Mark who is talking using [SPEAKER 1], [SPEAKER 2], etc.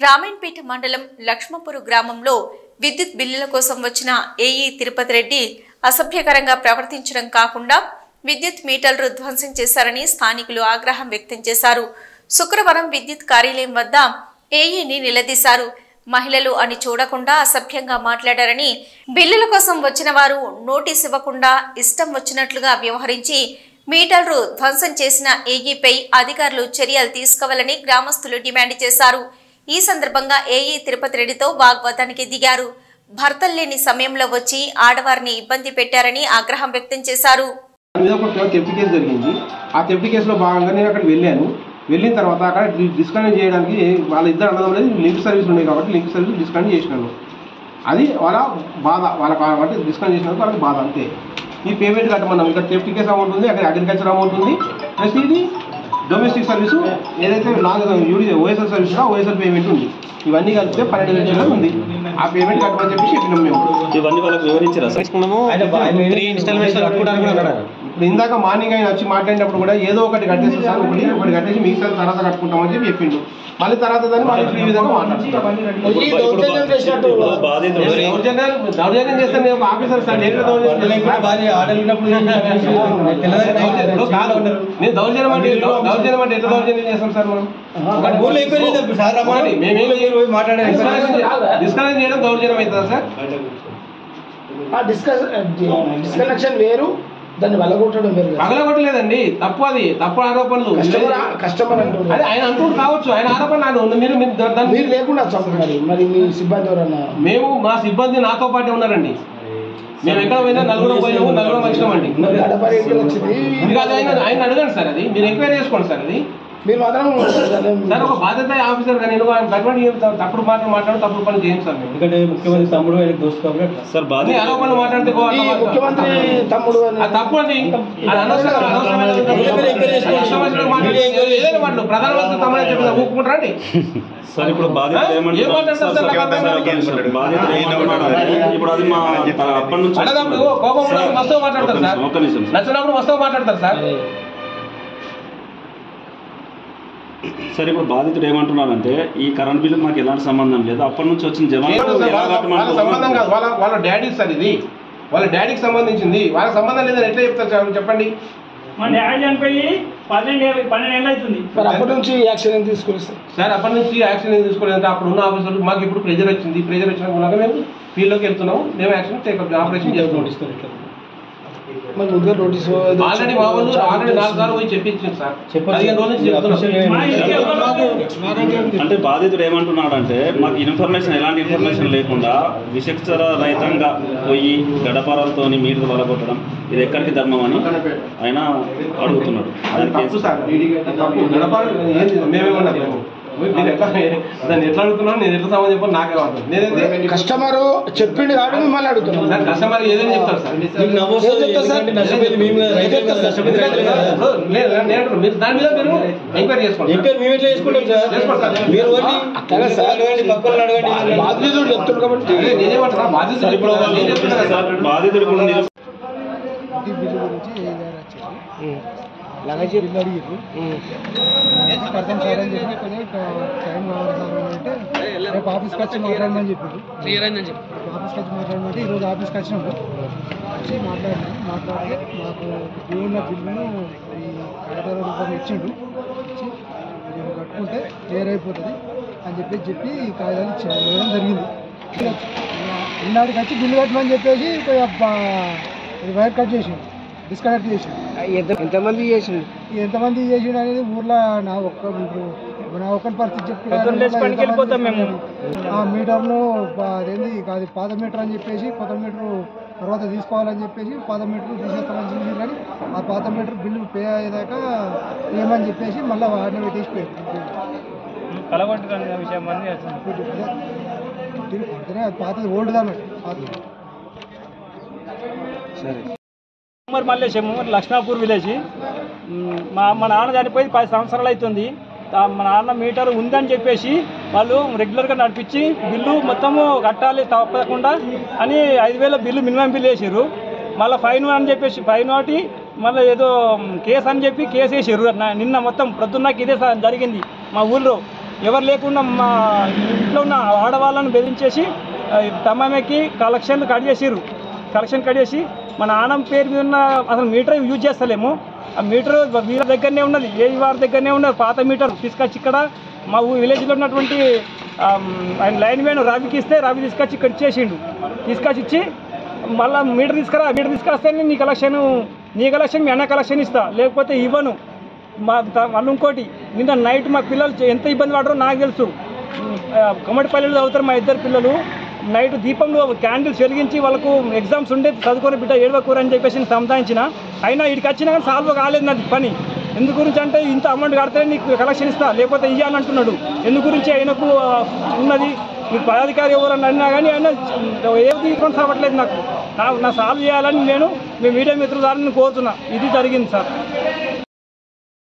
[SPEAKER 1] రామేన్పేట మండలం లక్ష్మపురు గ్రామంలో విద్యుత్ బిల్లుల కోసం వచ్చిన ఏఈ తిరుపతి రెడ్డి అసభ్యకరంగా ప్రవర్తించడం కాకుండా విద్యుత్ మీటర్లు ధ్వంసం చేశారని స్థానికులు ఆగ్రహం వ్యక్తం చేశారు. శుక్రవారం విద్యుత్ కార్యాలయం వద్ద ఏఈని నిలదీశారు. మహిళలు అని చూడకుండా అసభ్యంగా మాట్లాడారని, బిల్లుల కోసం వచ్చిన వారు నోటీస్ ఇవ్వకుండా ఇష్టం వచ్చినట్లుగా వ్యవహరించి మీటర్లు ధ్వంసం చేసిన ఏఈపై అధికారులు చర్యలు తీసుకోవాలని గ్రామస్తులు డిమాండ్ చేశారు. ఈ సందర్భంగా ఏఈ తిరుపతి రెడ్డితో వాగ్వాదానికి దిగారు. భర్తలు లేని సమయంలో వచ్చి ఆడవారిని ఇబ్బంది పెట్టారని ఆగ్రహం వ్యక్తం చేశారు.
[SPEAKER 2] జరిగింది. ఆ థెఫ్ట్ కేసులో భాగంగా నేను అక్కడికి వెళ్ళిన తర్వాత అక్కడ డిస్కనెక్ట్ చేయడానికి వాళ్ళ ఇద్దరు అన్నదమ్ములు లింక్ సర్వీస్ ఉన్నాయి కాబట్టి లింక్ సర్వీస్ డిస్కనెక్ట్ చేసినాను. అది వాళ్ళ బాధ, వాళ్ళకి డిస్కనెక్ట్ చేసినందుకు వాళ్ళకి బాధ అంతే. ఈ పేమెంట్ కట్టమన్నాం. ఇక్కడ థెఫ్ట్ కేసు అమౌంట్ ఉంది, అక్కడ అగ్రికల్చర్ అమౌంట్ ఉంది, ప్లస్ ఇది డొమెస్టిక్ సర్వీసు ఏదైతే ఓఎస్ఎల్ సర్వీస్ ఓఎస్ఎల్ పేమెంట్ ఉంది. ఇవన్నీ కలిపితే 12,000 ఉంది. ఆ పేమెంట్ కట్టమని చెప్పి చెప్పినాం మేము.
[SPEAKER 3] ఇవన్నీ వాళ్ళకి వివరించారా?
[SPEAKER 2] ఇప్పుడు ఇందాక మార్నింగ్ ఆయన వచ్చి మాట్లాడినప్పుడు కూడా ఏదో ఒకటి కట్టేస్తాం సార్, ఒకటి కట్టేసి మిగతా తర్వాత కట్టుకుంటామని చెప్పి చెప్పిండు. మళ్ళీ తర్వాత దాన్ని మళ్ళీ ఈ విధంగా మాట్లాడుతున్నాం. దౌర్జన్యం చేస్తాను నేను ఆఫీసర్ సార్. నేను దౌర్జన్యం అంటే ఎట్లా దౌర్జన్యం చేస్తాం సార్? మనం డిస్కనెక్ట్ చేయడం దౌర్జన్యం అవుతుందా సార్?
[SPEAKER 4] డిస్కనెక్షన్ వేరు, దాన్ని
[SPEAKER 2] పగలగొట్టలేదండి. తప్పు, అది తప్పు ఆరోపణలు.
[SPEAKER 4] కస్టమర్ అంటారు,
[SPEAKER 2] అది ఆయన అంటూ కావచ్చు, ఆయన ఆరోపణ.
[SPEAKER 4] మీరు లేకుండా మరి మీ సిబ్బంది ఎవరన్నా?
[SPEAKER 2] మేము మా సిబ్బంది నాతో పాటే ఉన్నారండి. మేము ఎక్కడ పోయినా నలుగురం వచ్చినామండి. ఆయన అడగండి సార్, అది మీరు ఎంక్వైరీ చేసుకోండి సార్. అది
[SPEAKER 4] మీరు మాత్రం
[SPEAKER 2] సార్ ఒక బాధ్యత ఆఫీసర్ గా నేను తప్పుడు మాట్లాడు తప్పుడు పని చేయం సార్.
[SPEAKER 3] ఎందుకంటే ముఖ్యమంత్రి తమ్ముడు సార్
[SPEAKER 2] ఆరోపణలు మాట్లాడితే
[SPEAKER 4] ముఖ్యమంత్రి తమ్ముడు
[SPEAKER 2] తప్పు అండి. ప్రధానమంత్రి తమ్ముడే చెప్పిన ఊపుకుంటారండి
[SPEAKER 3] సార్. ఇప్పుడు
[SPEAKER 2] కోపం మస్తు మాట్లాడతారు సార్, నచ్చినప్పుడు మస్తు మాట్లాడతారు సార్.
[SPEAKER 3] సరే, ఇప్పుడు బాధితుడు ఏమంటున్నారంటే ఈ కరెంట్ బిల్లు మాకు ఎలాంటి సంబంధం లేదు, అప్పటి నుంచి వచ్చిన
[SPEAKER 2] సంబంధం కాదు, వాళ్ళ డాడీ సార్. ఇది వాళ్ళ డాడీకి సంబంధించింది. వాళ్ళకి సంబంధం లేదని ఎట్లా చెప్తారు సార్ చెప్పండి?
[SPEAKER 5] మా డాడీ చనిపోయి 12 ఏళ్ళు అవుతుంది.
[SPEAKER 4] అప్పటి నుంచి యాక్షన్ తీసుకోలేదు
[SPEAKER 2] సార్. అప్పటి నుంచి యాక్షన్ తీసుకోలేదు. అప్పుడు ఉన్న ఆఫీసర్లు మాకు ఇప్పుడు ప్రెజర్ వచ్చింది. ప్రెజర్ వచ్చినాక మేము ఫీల్డ్లోకి వెళ్తున్నాము. మేము యాక్షన్ టేకప్ ఆపరేషన్ చేస్తున్నాం. ఆల్రెడీ మా వాళ్ళు 4 సార్లు పోయి చెప్పించారు సార్. 15 రోజుల నుంచి
[SPEAKER 3] అంటే బాధితుడు ఏమంటున్నాడంటే మాకు ఇన్ఫర్మేషన్, ఎలాంటి ఇన్ఫర్మేషన్ లేకుండా విచక్షణ రహితంగా పోయి గడపరాలతో మీటర్ వలగొట్టడం ఇది ఎక్కడికి ధర్మం అని ఆయన అడుగుతున్నాడు.
[SPEAKER 2] దాన్ని ఎట్లా అడుగుతున్నాను, నేను ఎట్లా సమాధానం చెప్పాను నాకే అర్థం. నేనైతే
[SPEAKER 4] కస్టమర్ చెప్పింది కాబట్టి మిమ్మల్ని అడుగుతున్నాను
[SPEAKER 2] సార్. కస్టమర్ ఏదైనా చెప్తారు సార్. మీరు దాని మీద మీరు ఎంక్వైరీ చేసుకోండి.
[SPEAKER 4] బాధ్యతలు చెప్తున్నారు కాబట్టి
[SPEAKER 2] నేనేమంటున్నా,
[SPEAKER 3] బాధితుడు
[SPEAKER 6] లగేజ్ బిల్లు అడిగారు కడతాం సార్ అని చెప్పి కొంచెం టైం కావాలి సార్ అంటే రేపు ఆఫీస్కి వచ్చి మాట్లాడమని చెప్పారు. ఆఫీస్కి వచ్చి మాట్లాడమంటే ఈరోజు ఆఫీస్కి వచ్చినప్పుడు వచ్చి మాట్లాడి మాకు ఉన్న బిల్లును ఈ 6,000 రూపాయలు ఇచ్చిండు. ఇచ్చి మేము కట్టుకుంటే క్లియర్ అయిపోతుంది అని చెప్పి కాగితాలు ఇవ్వడం జరిగింది. ఇన్నాడికి వచ్చి బిల్లు కట్టమని చెప్పేసి వైర్ కట్ చేసిండు, డిస్కనెక్ట్ చేసిండు. ఎంతమంది చేసిండు అనేది ఊర్లో నా ఒక్కరి పరిస్థితి చెప్తున్నాను. ఆ మీటర్ను అదేంది అది పాత మీటర్ అని చెప్పేసి కొత్త మీటరు తర్వాత తీసుకోవాలని చెప్పేసి పాత మీటర్ తీసేస్తామని చెప్పి, కానీ ఆ పాత మీటర్ బిల్లు పే అయ్యేదాకా ఏమని చెప్పేసి మళ్ళీ వాడిని పెట్టేసిపోయారు. అది పాతది ఓల్డ్ దాన్ని పాతది.
[SPEAKER 2] సరే,
[SPEAKER 5] మల్లేశము లక్ష్మాపూర్ విలేజ్. మా నాన్న చనిపోయి 10 సంవత్సరాలు అవుతుంది. మా నాన్న మీటర్ ఉందని చెప్పేసి వాళ్ళు రెగ్యులర్గా నడిపించి బిల్లు మొత్తము కట్టాలి తప్పకుండా అని 5,000 బిల్లు మినిమం బిల్లు వేసారు. మళ్ళీ ఫైన్ అని చెప్పేసి ఫైన్ ఒకటి మళ్ళీ ఏదో కేసు అని చెప్పి కేసు వేసారు. నిన్న మొత్తం ప్రొద్దున్నకి ఇదే జరిగింది మా ఊళ్ళో. ఎవరు లేకుండా మా ఇంట్లో ఉన్న ఆడవాళ్ళను బెదిరించేసి తమ్మకి కలెక్షన్ కట్ చేసి మన ఆనం పేరు మీద ఉన్న అసలు మీటర్ యూజ్ చేస్తలేము. ఆ మీటర్ వీళ్ళ దగ్గరనే ఉన్నది, వారి దగ్గరనే ఉన్నది పాత మీటర్ తీసుకొచ్చి ఇక్కడ మా విలేజ్లో ఉన్నటువంటి ఆయన లైన్ మ్యాన్ రవికి ఇస్తే రవి తీసుకొచ్చి ఇక్కడ ఇచ్చేసిండు. తీసుకొచ్చి ఇచ్చి మళ్ళీ మీటర్ తీసుకొస్తే నీ కలెక్షన్ మీ అన్న కలెక్షన్ ఇస్తా, లేకపోతే ఇవ్వను. మళ్ళీ ఇంకోటి నిన్న నైట్ మా పిల్లలు ఎంత ఇబ్బంది పడరో నాకు తెలుసు. కమ్మటిపల్లిలో చదువుతారు మా ఇద్దరు పిల్లలు. నైట్ దీపంలో క్యాండిల్స్ వెలిగించి వాళ్ళకు ఎగ్జామ్స్ ఉండే చదువుకొని బిడ్డ ఏడవకూర అని చెప్పేసి నేను సంతాయించిన. అయినా ఇక్కడికి వచ్చినా కానీ సాల్వ్ కాలేదు నాది పని. ఎందు గురించి అంటే ఇంత అమౌంట్ కడితే నీకు కలెక్షన్ ఇస్తా, లేకపోతే ఇయ్యాలని అంటున్నాడు. ఎందు గురించి ఆయనకు ఉన్నది నీకు పదాధికారి ఎవరన్నా అన్నా కానీ ఆయన ఏది తీసుకొని సాగట్లేదు. నాకు సాల్వ్ చేయాలని నేను మీ మీడియా మిత్రుల ద్వారా కోరుతున్నా. ఇది జరిగింది సార్.